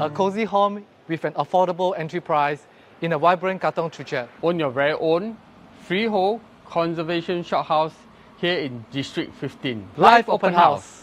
A cozy home with an affordable entry price in a vibrant Katong Joo Chiat. Own your very own freehold conservation shophouse here in District 15. Live open house.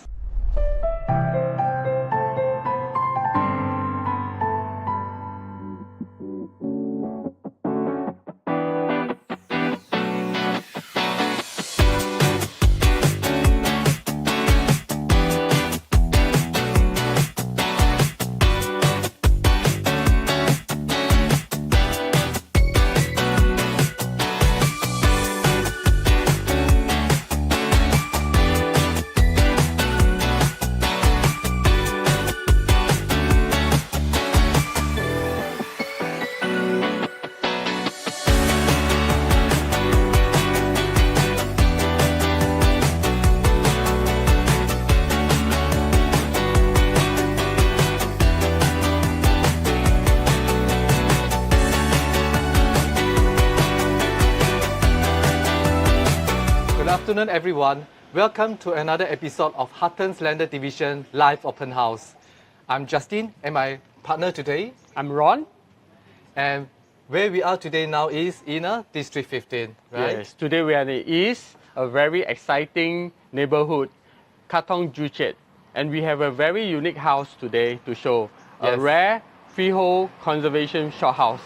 Good afternoon everyone. Welcome to another episode of Huttons Landed Division Live Open House. I'm Justin and my partner today. I'm Ron. And where we are today now is in District 15, right? Yes, today we are in the East, a very exciting neighborhood, Katong Joo Chiat. And we have a very unique house today to show, Yes. a rare freehold conservation shophouse.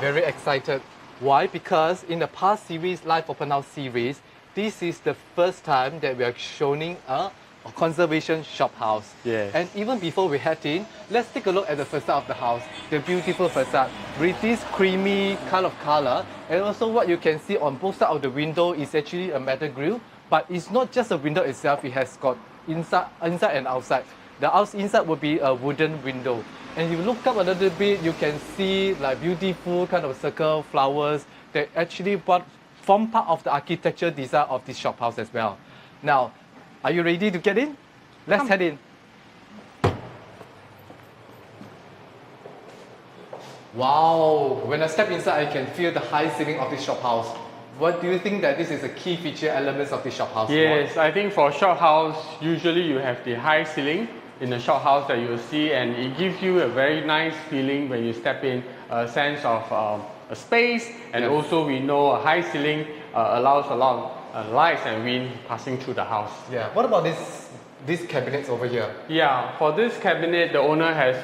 Very excited. Why? Because in the past series, Live Open House series, this is the first time that we are showing a conservation shop house. Yes. And even before we head in, let's take a look at the facade of the house. The beautiful facade with this creamy kind of color. And also what you can see on both sides of the window is actually a metal grille. But it's not just a window itself, it has got inside and outside. The inside will be a wooden window. And if you look up a little bit, you can see like beautiful kind of circle flowers that actually form part of the architecture design of this shop house as well. Now, are you ready to get in? Let's head in. Wow, when I step inside, I can feel the high ceiling of this shop house. What do you think that this is a key feature elements of this shop house? Yes, I think for shop house, usually you have the high ceiling in the shop house that you will see, and it gives you a very nice feeling when you step in, a sense of a space, and Yes. also we know a high ceiling allows a lot of lights and wind passing through the house. Yeah. What about these cabinets over here? Yeah, for this cabinet, the owner has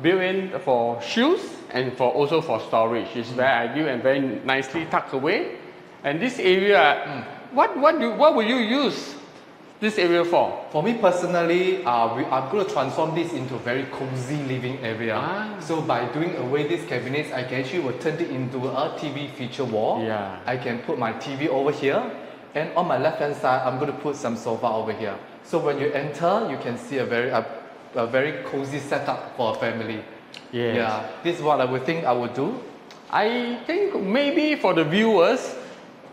built in for shoes and also for storage. It's very ideal and very nicely tucked away. And this area, what would you use this area for? For me personally, I'm going to transform this into a very cozy living area. So by doing away these cabinets, I can actually will turn it into a TV feature wall. Yeah. I can put my TV over here, and on my left hand side, I'm going to put some sofa over here. So when you enter, you can see a very cozy setup for a family. Yes. Yeah, this is what I would think I would do. I think maybe for the viewers,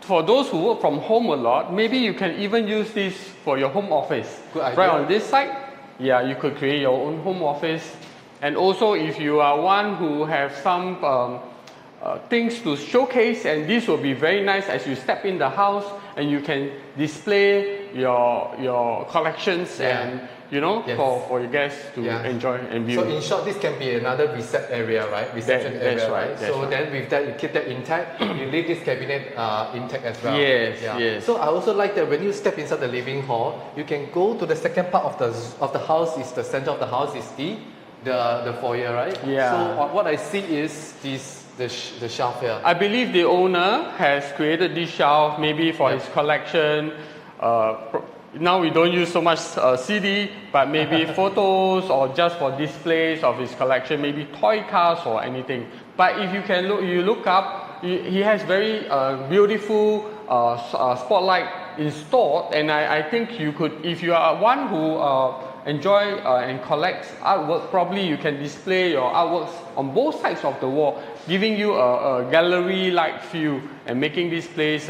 for those who work from home a lot, maybe you can even use this for your home office. Good idea. Right on this side, yeah, you could create your own home office. And also if you are one who have some things to showcase, and this will be very nice as you step in the house and you can display your collections and Yes. for your guests to enjoy and view. So in short, this can be another area, right? Reception That's area, right, right? that's So right. then with that, you keep that intact. You leave this cabinet intact as well. Yes, yes. So I also like that when you step inside the living hall, you can go to the second part of the house. Is the center of the house is the foyer, right? Yeah. So what I see is the shelf here. I believe the owner has created this shelf maybe for his collection. Now we don't use so much CD, but maybe photos or just for displays of his collection, maybe toy cars or anything. But if you look up, he has very beautiful spotlight installed, and I think you could, if you are one who enjoy and collects artwork, probably you can display your artworks on both sides of the wall, giving you a gallery-like feel and making this place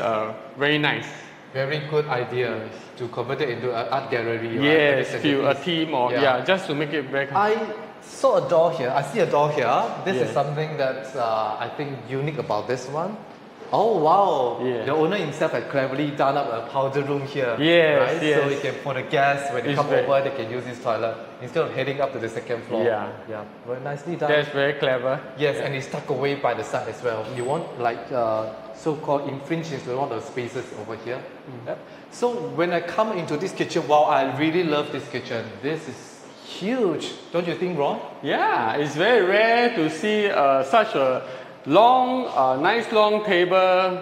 very nice. Very good idea to convert it into an art gallery. Yes, right? feel a theme or just to make it very. I saw a door here. I see a door here. This Yes. is something that I think unique about this one. Oh wow! Yeah. The owner himself had cleverly done up a powder room here. Yes, right? yes. So you can, for the guests, when they It's come very- over, they can use this toilet instead of heading up to the second floor. Yeah. Yeah. Very nicely done. That's very clever. Yes, and it's tucked away by the side as well. You want like so-called infringe into one of the spaces over here. Yep. So when I come into this kitchen, wow, I really love this kitchen. This is huge, don't you think, Ron? Yeah, it's very rare to see such a long, nice long table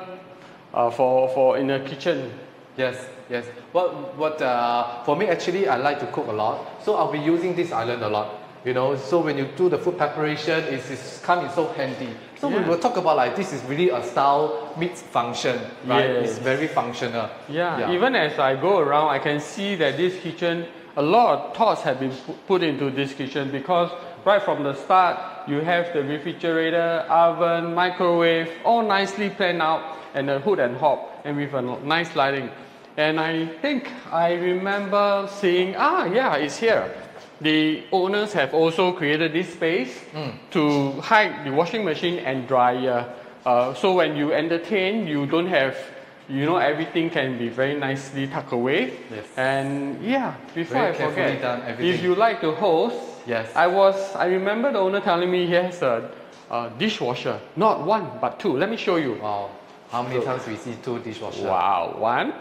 for in a kitchen. Yes, yes. For me actually, I like to cook a lot, so I'll be using this island a lot. You know, so when you do the food preparation, it's come in so handy. So we Yeah. will talk about like this is really a style meets function, right? Yes. It's very functional. Yeah, even as I go around, I can see that this kitchen, a lot of thoughts have been put into this kitchen because right from the start, you have the refrigerator, oven, microwave, all nicely planned out, and a hood and hob, and with a nice lighting. And I think I remember seeing, it's here. The owners have also created this space to hide the washing machine and dryer. So when you entertain, you don't have, everything can be very nicely tucked away. Yes. And before Very I carefully forget, done, everything. if you like to host, Yes. I remember the owner telling me he has a dishwasher, not one but two. Let me show you. Wow. How many times we see two dishwashers? Wow, one.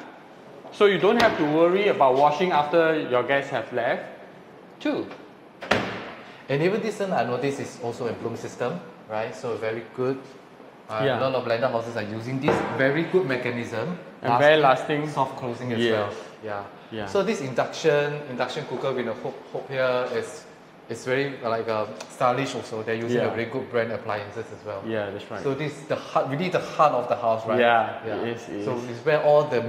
So you don't have to worry about washing after your guests have left. Two. And even this one, I noticed is also a bloom system, right? So very good. Yeah. A lot of blender houses are using this very good mechanism. And very lasting. Soft closing as Yes. well. Yeah. Yeah. So this induction cooker with a hook here is very stylish also. They're using a Yeah. very good brand appliances as well. Yeah, that's right. So this is the heart, really the heart of the house, right? Yeah, it is. So it's where all the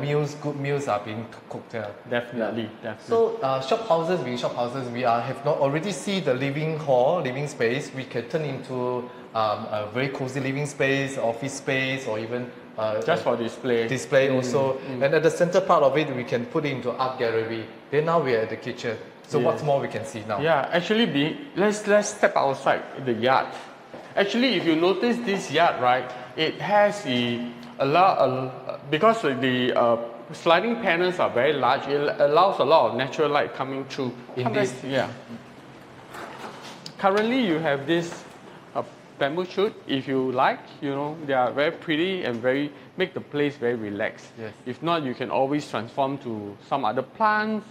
good meals are being cooked here. Definitely, definitely. So shop houses, we have not already see the living space. We can turn into a very cozy living space, office space, or even just for display. display also. And at the center part of it, we can put it into art gallery. Then now we are at the kitchen. So Yeah. what's more we can see now? Yeah, actually, let's step outside the yard. Actually, if you notice this yard, right, it has because the sliding panels are very large. It allows a lot of natural light coming through. In Come this- back, yeah. Currently, you have this bamboo shoot. If you like, they are very pretty and make the place very relaxed. Yes. If not, you can always transform to some other plants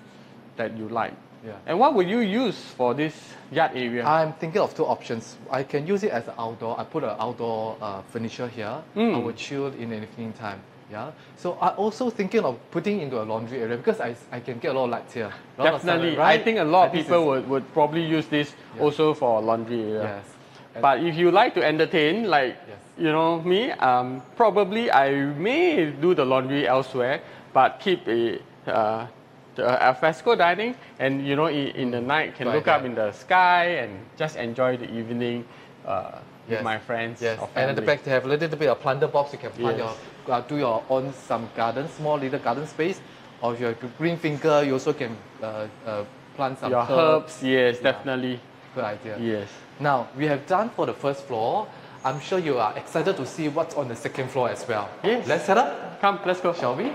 that you like. Yeah. And what would you use for this yard area? I'm thinking of two options. I can use it as an outdoor. I put an outdoor furniture here. I will chill in the evening time. Yeah. So I'm also thinking of putting into a laundry area because I can get a lot of lights here. A lot of Definitely. sunlight, right? I think a lot of And this people is- would probably use this also for laundry area. Yes. And- But if you like to entertain, like Yes. me, probably I may do the laundry elsewhere, but keep a alfresco dining, and in the night can Right, look up right. in the sky and just enjoy the evening with Yes. my friends Yes, or and at the family. back they have a little bit of planter box. You can plant Yes. do your own some garden, small little garden space. Or if you have a green finger, you also can plant some Your herbs, yes, definitely, Good idea. yes. Now we have done for the first floor. I'm sure you are excited to see what's on the second floor as well. Yes. Let's set up, Come, let's go. shall we?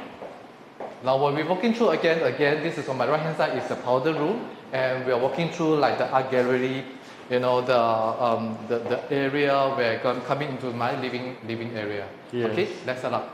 Now when we're walking through again, this is on my right hand side is the powder room, and we are walking through like the art gallery, the area where coming into my living area. Yes. Okay, let's set up.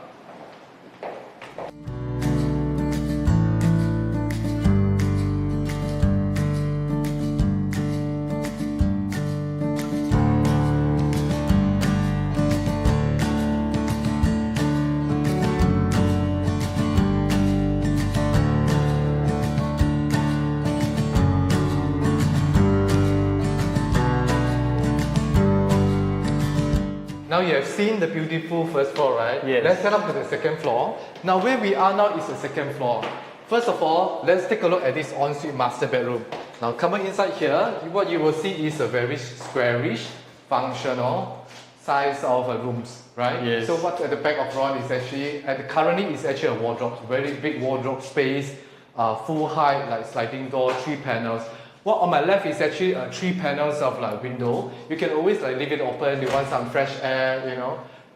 Now you have seen the beautiful first floor, right? Yes. Let's head up to the second floor. Now where we are now is the second floor. First of all, let's take a look at this ensuite master bedroom. Now coming inside here, what you will see is a very squarish, functional size of rooms, right? Yes. So what's at the back of Ron is currently is actually a wardrobe, very big wardrobe space, full height, like sliding door, 3 panels. What on my left is actually 3 panels of window. You can always leave it open. You want some fresh air,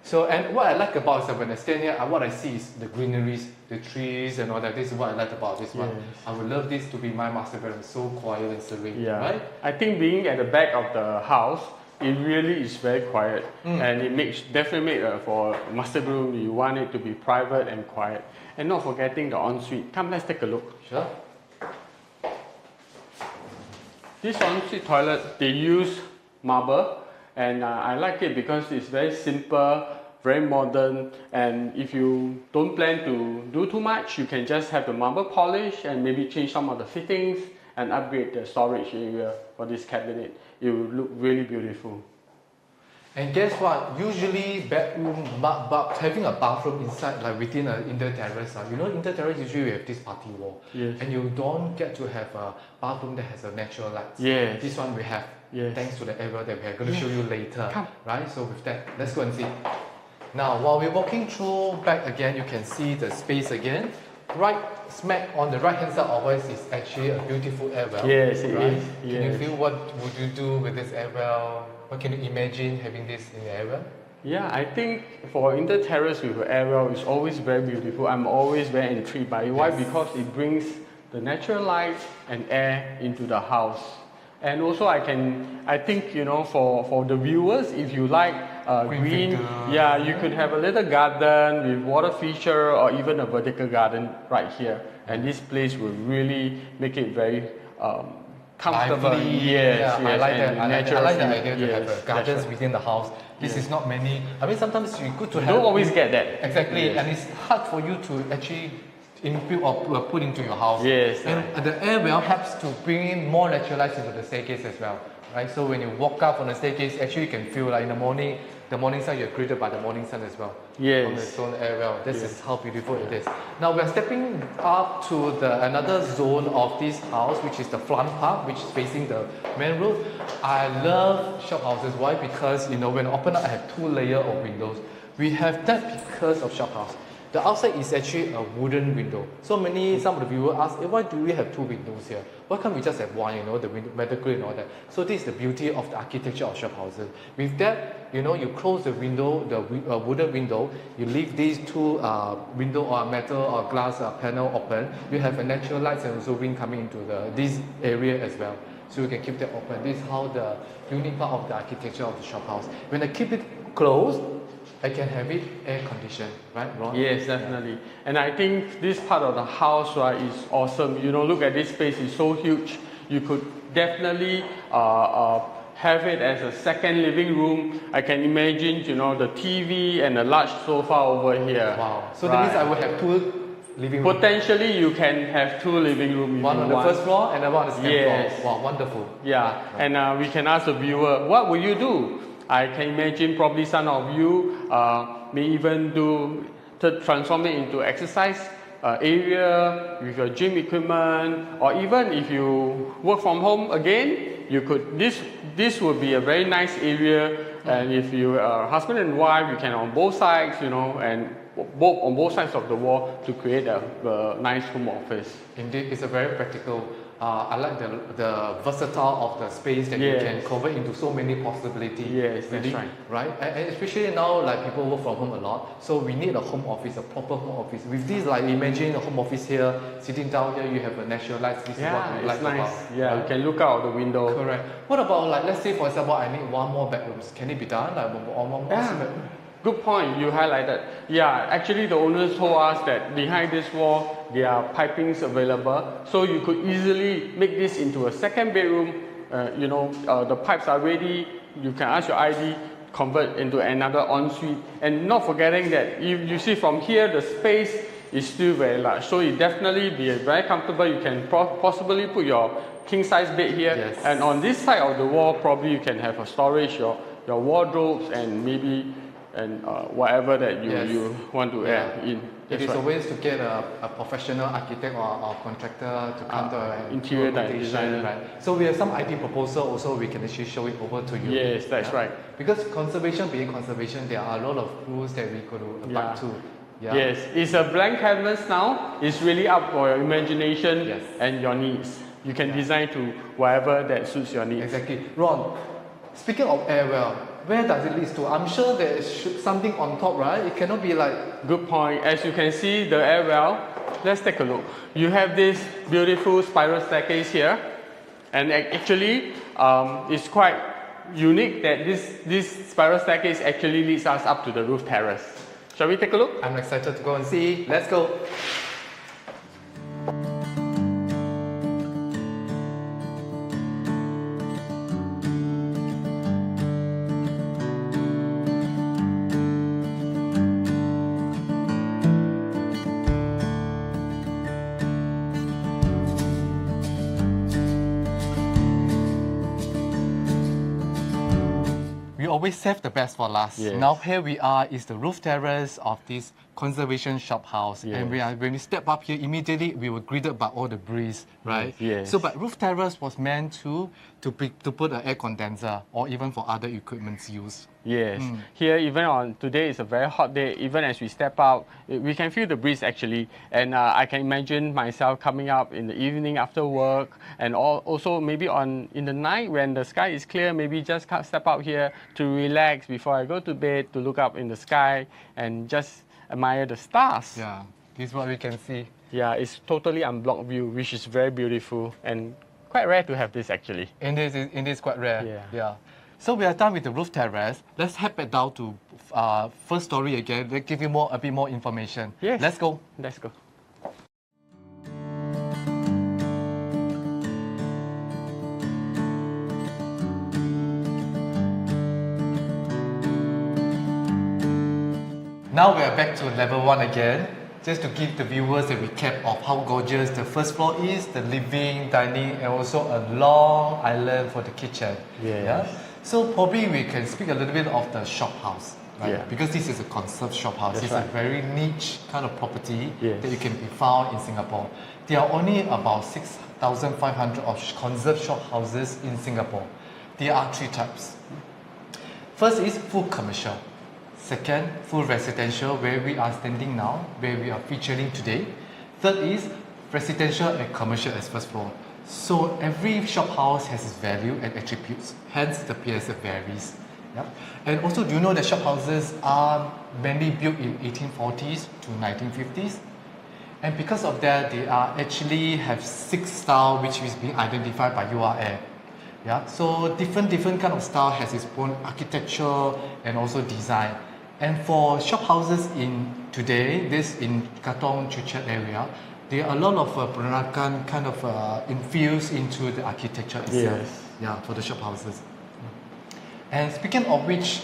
So, and what I like about is that when I stand here, what I see is the greeneries, the trees and all that. This is what I like about this one. Yes. I would love this to be my master bedroom, so quiet and serene, Yeah. right? I think being at the back of the house, it really is very quiet, and it makes definitely for a master bedroom. You want it to be private and quiet, and not forgetting the ensuite. Come, let's take a look. Sure. This ensuite toilet, they use marble, and I like it because it's very simple, very modern, and if you don't plan to do too much, you can just have the marble polish and maybe change some of the fittings and upgrade the storage area for this cabinet. It will look really beautiful. And guess what? Usually bedroom, but having a bathroom inside, like within an indoor terrace, you know, indoor terrace usually we have this party wall, Yes. and you don't get to have a bathroom that has a natural light. Yes. This one we have, Yes. thanks to the area that we are going to show you later. Come. Right? So with that, let's go and see. Now, while we're walking through back again, you can see the space again. Right smack on the right hand side of us is actually a beautiful air well. Yes, it right? is. Can you Yes. feel what would you do with this air well? What can you imagine having this in the air well? Yeah, I think for indoor terrace with air well is always very beautiful. I'm always very intrigued by it. Why? Yes. Because it brings the natural light and air into the house. And also I think, you know, for the viewers, if you like green, finger. yeah, you could have a little garden with water feature or even a vertical garden right here. And this place will really make it very comfortable. Lively. Yes, Yeah, yes, I like that. and I like the natural idea to feel. have Yes, a gardens that's right. within the house. This Yes. is not many. I mean, sometimes it's good to You have. don't always get that. Exactly, Yes. and it's hard for you to actually input or put into your house. Yes. And the air well helps to bring in more natural light into the staircase as well, right? So when you walk up on the staircase, actually you can feel like in the morning sun, you're greeted by the morning sun as well. Yes. From the stone air well. This Yes. is how beautiful it is. Now we're stepping up to another zone of this house, which is the front part, which is facing the main road. I love shop houses. Why? Because, you know, when I open up, I have 2 layers of windows. We have that because of shop house. The outside is actually a wooden window. Some of the viewers ask, why do we have 2 windows here? Why can't we just have one, you know, the window, metal grill and all that? So this is the beauty of the architecture of shop houses. With that, you know, you close the window, the wooden window, you leave these 2 window or metal or glass panel open, you have a natural light and also wind coming into this area as well. So you can keep that open. This is how the unique part of the architecture of the shop house. When I keep it closed, I can have it air conditioned, right, Ron? Yes, definitely. And I think this part of the house, right, is awesome. You know, look at this space, it's so huge. You could definitely have it as a second living room. I can imagine, you know, the TV and a large sofa over here. Wow. So that means I will have 2 living rooms. Potentially, you can have 2 living rooms. One on the first floor and one on the second Yes. floor. Wow, wonderful. Yeah, and we can ask the viewer, what will you do? I can imagine probably some of you may even transform it into exercise area with your gym equipment, or even if you work from home again, you could. This would be a very nice area, and if you are husband and wife, you can on both sides, you know, and on both sides of the wall to create a nice home office. Indeed, it's a very practical. I like the versatile of the space that you Yes. can cover into so many possibilities. Yes, that's right. Right? And especially now, like people work from home a lot, so we need a home office, a proper home office. With this, like imagine a home office here, sitting down here, you have a natural light. This is what Yeah, we it's like nice. about. Yeah, you can look out the window. Correct. What about, like, let's say for example, I need 1 more bedrooms. Can it be done? Like one more Yeah. bedroom? Good point, you highlighted. Yeah, actually the owners told us that behind this wall, there are pipings available. So you could easily make this into a second bedroom. The pipes are ready. You can ask your ID, convert into another ensuite. And not forgetting that you see from here, the space is still very large. So it definitely be very comfortable. You can possibly put your king size bed here. Yes. And on this side of the wall, probably you can have a storage, your wardrobes and maybe whatever that you want to add in. It That's is right. always to get a professional architect or contractor to come to an interior implementation, designer. right? So we have some ID proposal also, we can actually show it over to you. Yes, that's right. Because conservation being conservation, there are a lot of rules that we could abide to. Yeah. Yes, it's a blank canvas now. It's really up for your imagination Yes. and your needs. You can design to whatever that suits your needs. Exactly. Ron, speaking of air well, where does it lead to? I'm sure there is something on top, right? It cannot be like... Good point. As you can see, the air well, let's take a look. You have this beautiful spiral staircase here, and actually, it's quite unique that this spiral staircase actually leads us up to the roof terrace. Shall we take a look? I'm excited to go and see. Let's go. We always save the best for last. Yes. Now here we are is the roof terrace of this conservation shop house. Yes. And when we step up here, immediately we were greeted by all the breeze, right? Yes. So, but roof terrace was meant to put an air condenser or even for other equipment's use. Yes. Here, even on today is a very hot day. Even as we step out, we can feel the breeze actually. And I can imagine myself coming up in the evening after work, and also maybe in the night when the sky is clear, maybe just step out here to relax before I go to bed, to look up in the sky and just admire the stars. Yeah, this is what we can see. Yeah, it's totally unblocked view, which is very beautiful and quite rare to have this actually. It is quite rare. Yeah. So we are done with the roof terrace. Let's head back down to first story again. Let's give you a bit more information. Yes. Let's go. Let's go. Now we are back to level 1 again, just to give the viewers a recap of how gorgeous the first floor is, the living, dining, and also a long island for the kitchen. Yes. Yeah? So probably we can speak a little bit of the shop house, right? Yeah. Because this is a conserved shop house. That's It's right. a very niche kind of property Yes. that you can be found in Singapore. There are only about 6,500 of conserved shop houses in Singapore. There are 3 types. First is full commercial. Second, full residential, where we are standing now, where we are featuring today. Third is residential and commercial as first floor. So every shop house has its value and attributes, hence the PSF varies. Yeah? And also, do you know that shop houses are mainly built in 1840s to 1950s? And because of that, they are actually have 6 styles which is being identified by URL. Yeah? So different kind of style has its own architecture and also design. And for shop houses in today, this in Katong, Joo Chiat area, there are a lot of Peranakan kind of infused into the architecture itself. Yes. Yeah, for the shop houses. And speaking of which,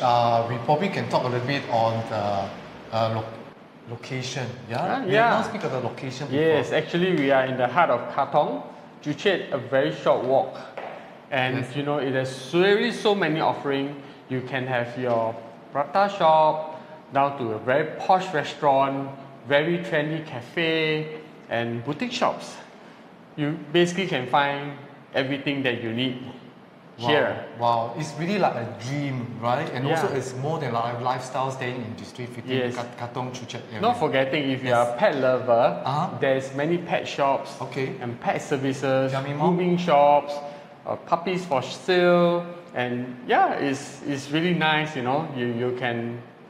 we probably can talk a little bit on the location. Yeah. We yeah. have not speak of the location before. Yes, actually we are in the heart of Katong. Joo Chiat, a very short walk. And Yes. you know, it has really so many offerings. You can have your prata shop, down to a very posh restaurant, very trendy cafe, and boutique shops. You basically can find everything that you need here. Wow, it's really like a dream, right? And Yeah. also it's more than like a lifestyle staying in District 15, Yes. Katong, Joo Chiat area. Not forgetting, if you Yes. are a pet lover, Uh-huh. there's many pet shops Okay. and pet services, Tell me more. grooming shops, puppies for sale, and yeah, it's really nice. You know,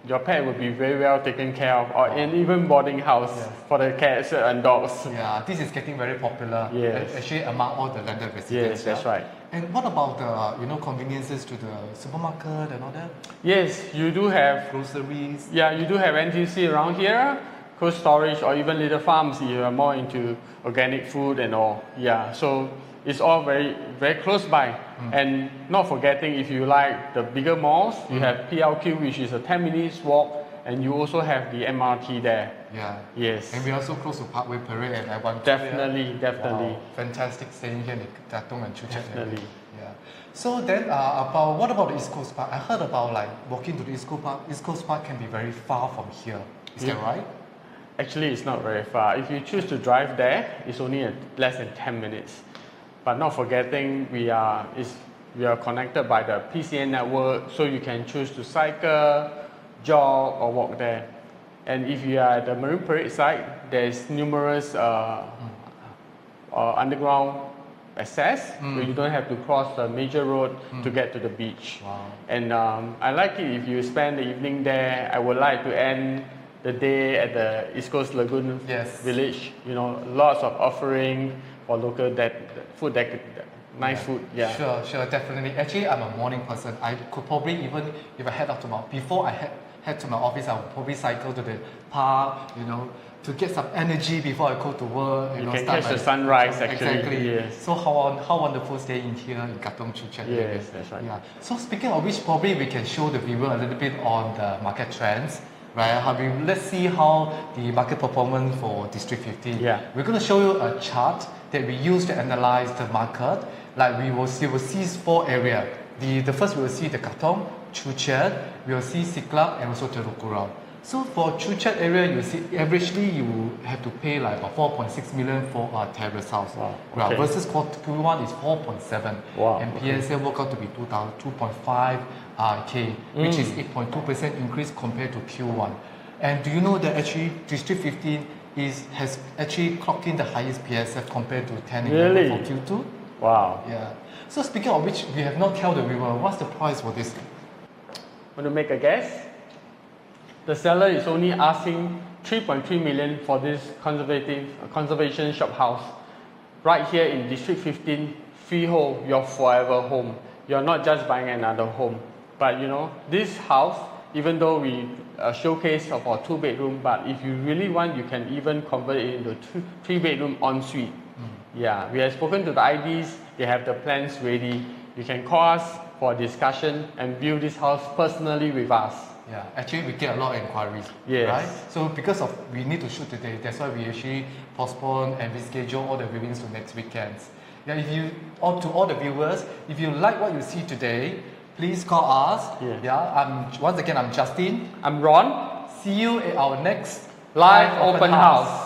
your pet will be very well taken care of, and even boarding house Yes. for the cats and dogs. Yeah, this is getting very popular. Yes. Actually, among all the landed residents. Yes, that's yeah? right. And what about the conveniences to the supermarket and all that? Yes, you do have. Groceries. Yeah, you do have NTUC around here, cold storage, or even little farms if you are more into organic food and all. Yeah, so it's all very, very close by. And not forgetting, if you like the bigger malls, you have PLQ, which is a 10 minutes walk, and you also have the MRT there. Yeah. Yes. And we're also close to Parkway Parade and I want Definitely, definitely. Wow, fantastic staying here in Katong and Joo Chiat area. Definitely. Yeah. So then, what about the East Coast Park? I heard about like walking to the East Coast Park. East Coast Park can be very far from here. Is that right? Actually, it's not very far. If you choose to drive there, it's only less than 10 minutes. But not forgetting, we are connected by the PCN network, so you can choose to cycle, jog, or walk there. And if you are at the Marine Parade site, there's numerous underground access. You don't have to cross the major road to get to the beach. Wow. And I like it if you spend the evening there. I would like to end the day at the East Coast Lagoon Yes. Village. You know, lots of offering for local food, nice food. Yeah. Sure, definitely. Actually, I'm a morning person. I could probably even, if I head up to before I head to my office, I would probably cycle to the park, you know, to get some energy before I go to work. You know, can start catch my- the sunrise actually. Exactly. Yes. So how wonderful staying here in Katong Joo Chiat area. Yes, that's right. Yeah. So speaking of which, probably we can show the viewer a little bit on the market trends. Right, let's see how the market performance for District 15. Yeah. We're going to show you a chart that we use to analyze the market. Like you will see 4 areas. The first we will see the Katong, Joo Chiat, we will see Siglap and also Telok Kurau. So for Joo Chiat area, you see averagely you have to pay like about 4.6 million for a terrace house. Wow, Right, okay. versus Q1 is 4.7. Wow, And okay. PSL work out to be 2.5 K, which is 8.2% increase compared to Q1. And do you know that actually District 15 has actually clocked in the highest PSF compared to 10 and 11 Really? for Q2? Wow. Yeah. So speaking of which, we have not told the viewer what's the price for this. Want to make a guess? The seller is only asking 3.3 million for this conservation shop house. Right here in District 15, freehold, your forever home. You're not just buying another home. But you know, this house, even though we showcase of our 2-bedroom, but if you really want, you can even convert it into 3-bedroom ensuite. Yeah, we have spoken to the IDs, they have the plans ready. You can call us for a discussion and view this house personally with us. Yeah, actually we get a lot of inquiries. Yes. Right? So because of we need to shoot today, that's why we actually postpone and reschedule all the viewings to next weekends. Yeah, to all the viewers, if you like what you see today, please call us. Yeah. Once again, I'm Justin. I'm Ron. See you at our next Live open house.